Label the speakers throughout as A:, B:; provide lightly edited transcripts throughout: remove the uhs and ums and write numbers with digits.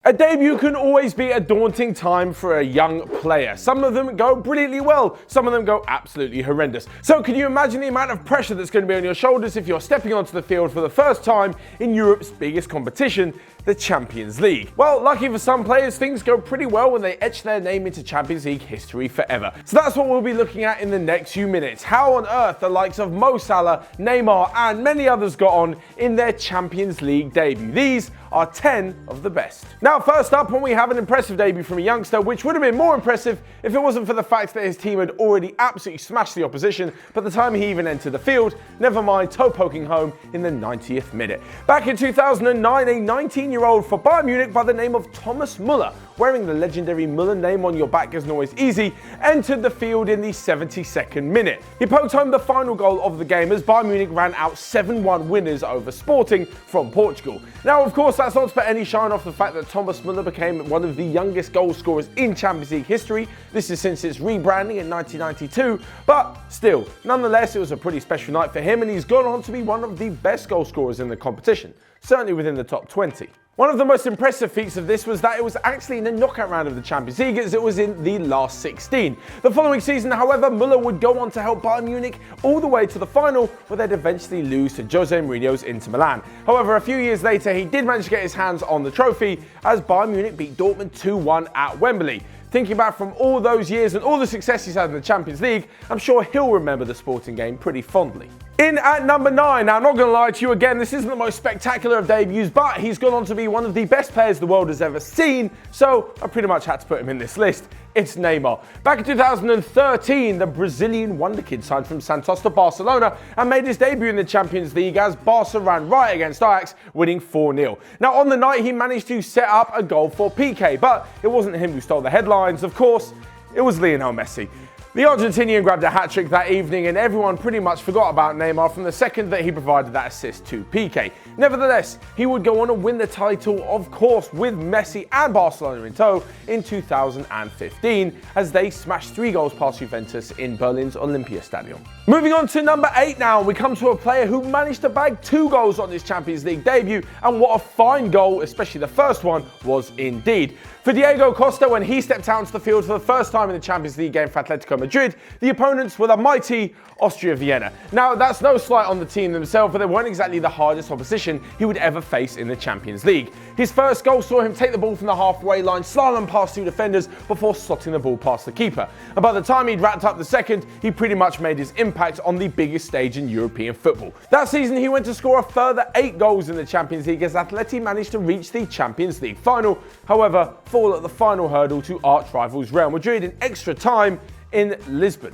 A: A debut can always be a daunting time for a young player. Some of them go brilliantly well, some of them go absolutely horrendous. So can you imagine the amount of pressure that's going to be on your shoulders if you're stepping onto the field for the first time in Europe's biggest competition, the Champions League? Well, lucky for some players, things go pretty well when they etch their name into Champions League history forever. So that's what we'll be looking at in the next few minutes. How on earth the likes of Mo Salah, Neymar and many others got on in their Champions League debut. These are 10 of the best. Now, first up, when we have an impressive debut from a youngster, which would have been more impressive if it wasn't for the fact that his team had already absolutely smashed the opposition by the time he even entered the field, never mind toe poking home in the 90th minute. Back in 2009, a 19-year-old for Bayern Munich by the name of Thomas Müller, wearing the legendary Müller name on your back isn't always easy, entered the field in the 72nd minute. He poked home the final goal of the game as Bayern Munich ran out 7-1 winners over Sporting from Portugal. Now, of course, that's not to put any shine off the fact that Thomas Müller became one of the youngest goal scorers in Champions League history. This is since its rebranding in 1992, but still, nonetheless, it was a pretty special night for him and he's gone on to be one of the best goal scorers in the competition, certainly within the top 20. One of the most impressive feats of this was that it was actually in the knockout round of the Champions League, as it was in the last 16. The following season, however, Müller would go on to help Bayern Munich all the way to the final, where they'd eventually lose to Jose Mourinho's Inter Milan. However, a few years later, he did manage to get his hands on the trophy as Bayern Munich beat Dortmund 2-1 at Wembley. Thinking back from all those years and all the success he's had in the Champions League, I'm sure he'll remember the Sporting game pretty fondly. In at number 9, now I'm not going to lie to you again, this isn't the most spectacular of debuts, but he's gone on to be one of the best players the world has ever seen, so I pretty much had to put him in this list. It's Neymar. Back in 2013, the Brazilian wonderkid signed from Santos to Barcelona and made his debut in the Champions League as Barca ran riot against Ajax, winning 4-0. Now, on the night, he managed to set up a goal for PK, but it wasn't him who stole the headlines, of course, it was Lionel Messi. The Argentinian grabbed a hat-trick that evening and everyone pretty much forgot about Neymar from the second that he provided that assist to PK. Nevertheless, he would go on and win the title, of course, with Messi and Barcelona in tow in 2015 as they smashed 3 goals past Juventus in Berlin's Olympia Stadium. Moving on to number 8 now, we come to a player who managed to bag 2 goals on his Champions League debut, and what a fine goal, especially the first one, was indeed. For Diego Costa, when he stepped out onto the field for the first time in the Champions League game for Atletico Madrid, the opponents were the mighty Austria Vienna. Now, that's no slight on the team themselves, but they weren't exactly the hardest opposition he would ever face in the Champions League. His first goal saw him take the ball from the halfway line, slalom past 2 defenders before slotting the ball past the keeper. And by the time he'd wrapped up the second, he pretty much made his impact on the biggest stage in European football. That season, he went to score a further 8 goals in the Champions League as Atleti managed to reach the Champions League final, however, fall at the final hurdle to arch rivals Real Madrid in extra time in Lisbon.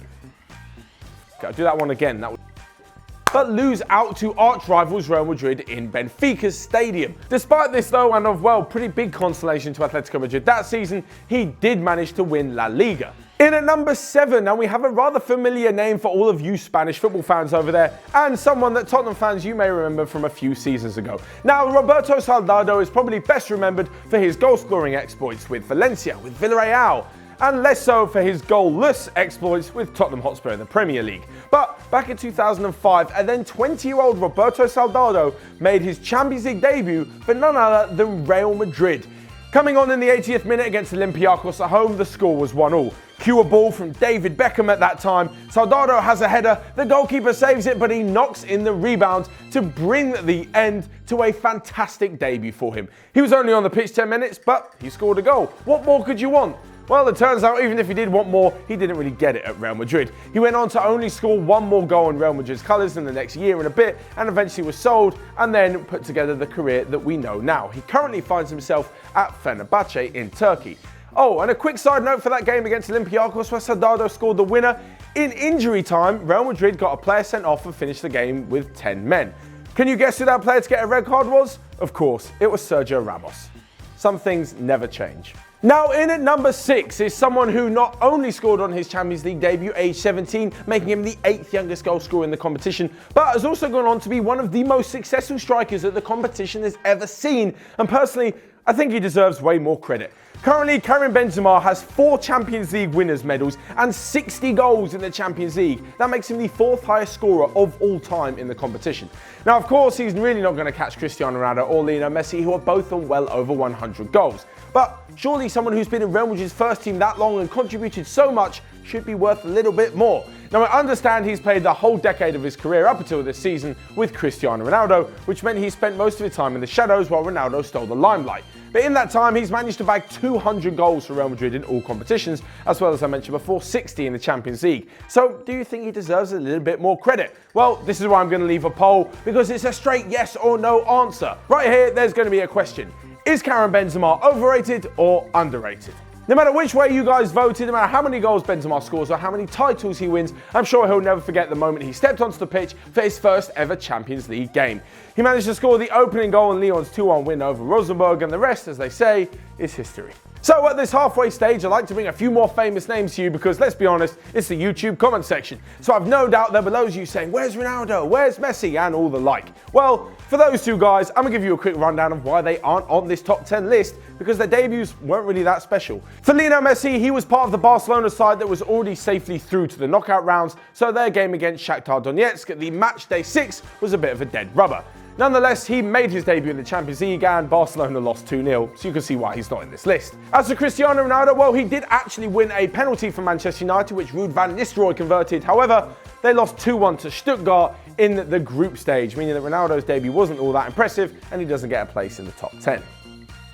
A: Okay, I'll do that one again. But lose out to arch rivals Real Madrid in Benfica's stadium. Despite this though, and of well, pretty big consolation to Atletico Madrid that season, he did manage to win La Liga. In at number 7, now we have a rather familiar name for all of you Spanish football fans over there, and someone that Tottenham fans you may remember from a few seasons ago. Now, Roberto Soldado is probably best remembered for his goal-scoring exploits with Valencia, with Villarreal, and less so for his goalless exploits with Tottenham Hotspur in the Premier League. But back in 2005, and then 20-year-old Roberto Soldado made his Champions League debut for none other than Real Madrid. Coming on in the 80th minute against Olympiacos at home, the score was 1-1. Cue a ball from David Beckham at that time. Soldado has a header, the goalkeeper saves it, but he knocks in the rebound to bring the end to a fantastic debut for him. He was only on the pitch 10 minutes, but he scored a goal. What more could you want? Well, it turns out even if he did want more, he didn't really get it at Real Madrid. He went on to only score 1 more goal in Real Madrid's colours in the next year and a bit, and eventually was sold and then put together the career that we know now. He currently finds himself at Fenerbahce in Turkey. Oh, and a quick side note for that game against Olympiacos where Soldado scored the winner. In injury time, Real Madrid got a player sent off and finished the game with 10 men. Can you guess who that player to get a red card was? Of course, it was Sergio Ramos. Some things never change. Now in at number 6 is someone who not only scored on his Champions League debut age 17, making him the 8th youngest goal scorer in the competition, but has also gone on to be one of the most successful strikers that the competition has ever seen. And personally, I think he deserves way more credit. Currently, Karim Benzema has 4 Champions League winners' medals and 60 goals in the Champions League. That makes him the 4th highest scorer of all time in the competition. Now, of course, he's really not going to catch Cristiano Ronaldo or Lionel Messi, who are both on well over 100 goals. But surely someone who's been in Real Madrid's first team that long and contributed so much should be worth a little bit more. Now, I understand he's played the whole decade of his career up until this season with Cristiano Ronaldo, which meant he spent most of his time in the shadows while Ronaldo stole the limelight. But in that time, he's managed to bag 200 goals for Real Madrid in all competitions, as well as I mentioned before, 60 in the Champions League. So, do you think he deserves a little bit more credit? Well, this is why I'm going to leave a poll, because it's a straight yes or no answer. Right here, there's going to be a question. Is Karim Benzema overrated or underrated? No matter which way you guys voted, no matter how many goals Benzema scores or how many titles he wins, I'm sure he'll never forget the moment he stepped onto the pitch for his first ever Champions League game. He managed to score the opening goal in Lyon's 2-1 win over Rosenborg, and the rest, as they say, is history. So at this halfway stage, I'd like to bring a few more famous names to you because, let's be honest, it's the YouTube comment section. So I've no doubt there below you saying, where's Ronaldo, where's Messi, and all the like. Well, for those two guys, I'm going to give you a quick rundown of why they aren't on this top 10 list, because their debuts weren't really that special. For Lionel Messi, he was part of the Barcelona side that was already safely through to the knockout rounds, so their game against Shakhtar Donetsk at the match day 6 was a bit of a dead rubber. Nonetheless, he made his debut in the Champions League and Barcelona lost 2-0, so you can see why he's not in this list. As for Cristiano Ronaldo, well, he did actually win a penalty for Manchester United, which Ruud van Nistelrooy converted. However, they lost 2-1 to Stuttgart in the group stage, meaning that Ronaldo's debut wasn't all that impressive and he doesn't get a place in the top 10.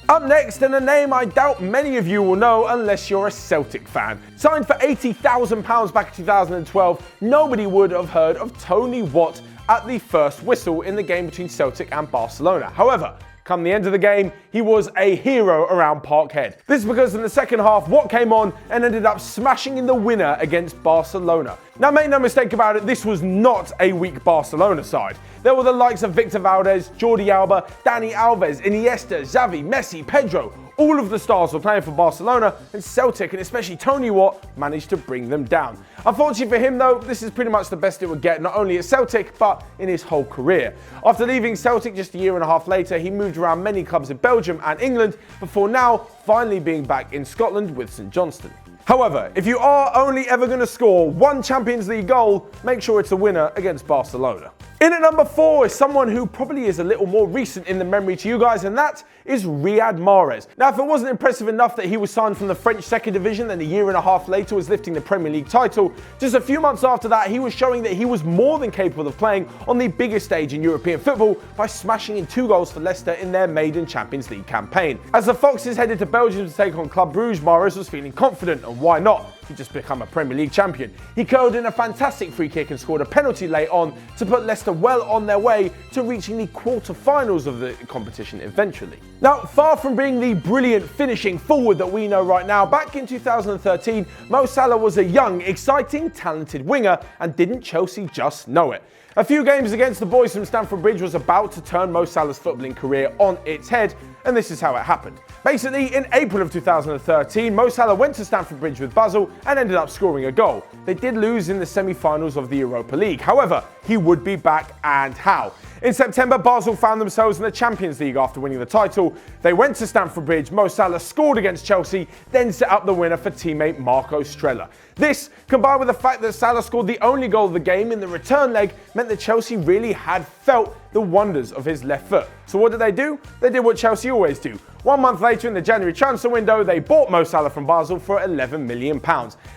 A: Up next, and a name I doubt many of you will know unless you're a Celtic fan. Signed for £80,000 back in 2012, nobody would have heard of Tony Watt at the first whistle in the game between Celtic and Barcelona. However, come the end of the game, he was a hero around Parkhead. This is because in the second half, Watt came on and ended up smashing in the winner against Barcelona. Now, make no mistake about it, this was not a weak Barcelona side. There were the likes of Victor Valdez, Jordi Alba, Dani Alves, Iniesta, Xavi, Messi, Pedro. All of the stars were playing for Barcelona, and Celtic, and especially Tony Watt, managed to bring them down. Unfortunately for him though, this is pretty much the best it would get, not only at Celtic, but in his whole career. After leaving Celtic just a year and a half later, he moved around many clubs in Belgium and England, before now finally being back in Scotland with St Johnstone. However, if you are only ever going to score one Champions League goal, make sure it's a winner against Barcelona. In at number 4 is someone who probably is a little more recent in the memory to you guys, and that is RIYAD MAHREZ. Now, if it wasn't impressive enough that he was signed from the French second division, then a year and a half later was lifting the Premier League title, just a few months after that, he was showing that he was more than capable of playing on the biggest stage in European football by smashing in 2 goals for Leicester in their maiden Champions League campaign. As the Foxes headed to Belgium to take on Club Brugge, MAHREZ was feeling confident, and why not? He'd just become a Premier League champion. He curled in a fantastic free kick and scored a penalty late on to put Leicester well on their way to reaching the quarter-finals of the competition eventually. Now, far from being the brilliant finishing forward that we know right now, back in 2013, Mo Salah was a young, exciting, talented winger, and didn't Chelsea just know it? A few games against the boys from Stamford Bridge was about to turn Mo Salah's footballing career on its head, and this is how it happened. Basically, in April of 2013, Mo Salah went to Stamford Bridge with Basel and ended up scoring a goal. They did lose in the semi-finals of the Europa League. However, he would be back, and how? In September, Basel found themselves in the Champions League after winning the title. They went to Stamford Bridge, Mo Salah scored against Chelsea, then set up the winner for teammate Marco Strella. This, combined with the fact that Salah scored the only goal of the game in the return leg, meant that Chelsea really had felt the wonders of his left foot. So what did they do? They did what Chelsea always do. 1 month later in the January transfer window, they bought Mo Salah from Basel for £11 million.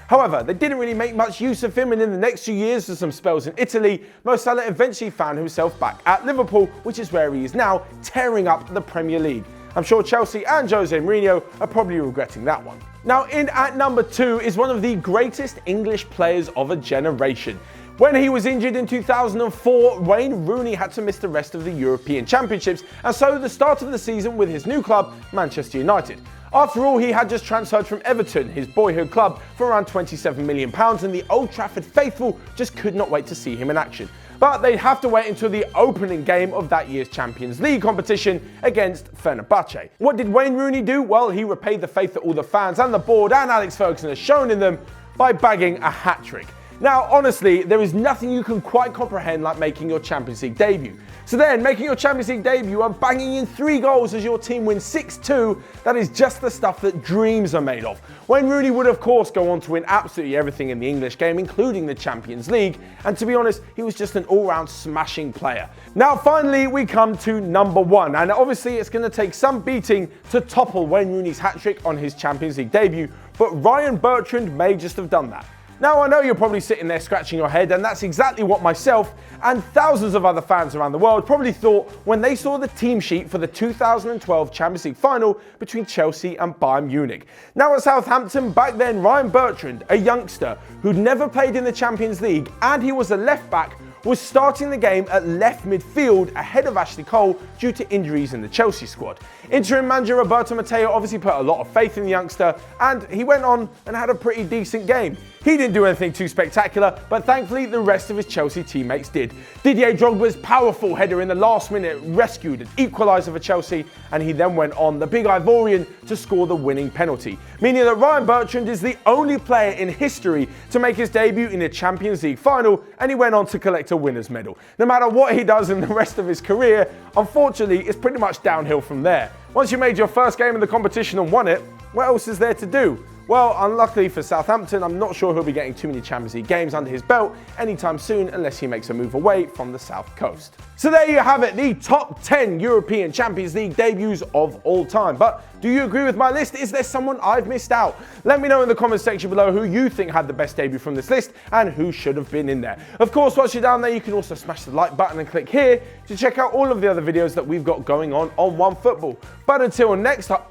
A: However, they didn't really make much use of him, and in the next few years for some spells in Italy, Mo Salah eventually found himself back at Liverpool, which is where he is now, tearing up the Premier League. I'm sure Chelsea and Jose Mourinho are probably regretting that one. Now, in at number 2 is one of the greatest English players of a generation. When he was injured in 2004, Wayne Rooney had to miss the rest of the European Championships, and so the start of the season with his new club, Manchester United. After all, he had just transferred from Everton, his boyhood club, for around £27 million, and the Old Trafford faithful just could not wait to see him in action. But they'd have to wait until the opening game of that year's Champions League competition against Fenerbahce. What did Wayne Rooney do? Well, he repaid the faith that all the fans and the board and Alex Ferguson has shown in them by bagging a hat-trick. Now, honestly, there is nothing you can quite comprehend like making your Champions League debut. So then, making your Champions League debut and banging in 3 goals as your team wins 6-2, that is just the stuff that dreams are made of. Wayne Rooney would of course go on to win absolutely everything in the English game, including the Champions League, and to be honest, he was just an all-round smashing player. Now finally, we come to number 1, and obviously it's going to take some beating to topple Wayne Rooney's hat-trick on his Champions League debut, but Ryan Bertrand may just have done that. Now, I know you're probably sitting there scratching your head, and that's exactly what myself and thousands of other fans around the world probably thought when they saw the team sheet for the 2012 Champions League final between Chelsea and Bayern Munich. Now at Southampton, back then, Ryan Bertrand, a youngster who'd never played in the Champions League, and he was a left back, was starting the game at left midfield ahead of Ashley Cole due to injuries in the Chelsea squad. Interim manager Roberto obviously put a lot of faith in the youngster, and he went on and had a pretty decent game. He didn't do anything too spectacular, but thankfully the rest of his Chelsea teammates did. Didier Drogba's powerful header in the last minute rescued an equaliser for Chelsea, and he then went on, the big Ivorian, to score the winning penalty, meaning that Ryan Bertrand is the only player in history to make his debut in a Champions League final, and he went on to collect a winner's medal. No matter what he does in the rest of his career, unfortunately, it's pretty much downhill from there. Once you made your first game in the competition and won it, what else is there to do? Well, unluckily for Southampton, I'm not sure he'll be getting too many Champions League games under his belt anytime soon unless he makes a move away from the South Coast. So there you have it, the top 10 European Champions League debuts of all time. But do you agree with my list? Is there someone I've missed out? Let me know in the comments section below who you think had the best debut from this list and who should have been in there. Of course, once you're down there, you can also smash the like button and click here to check out all of the other videos that we've got going on Onefootball. But until next time,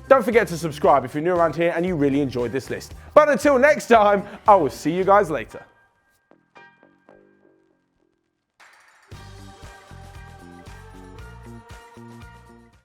A: don't forget to subscribe if you're new around here and you really enjoyed this list. But until next time, I will see you guys later.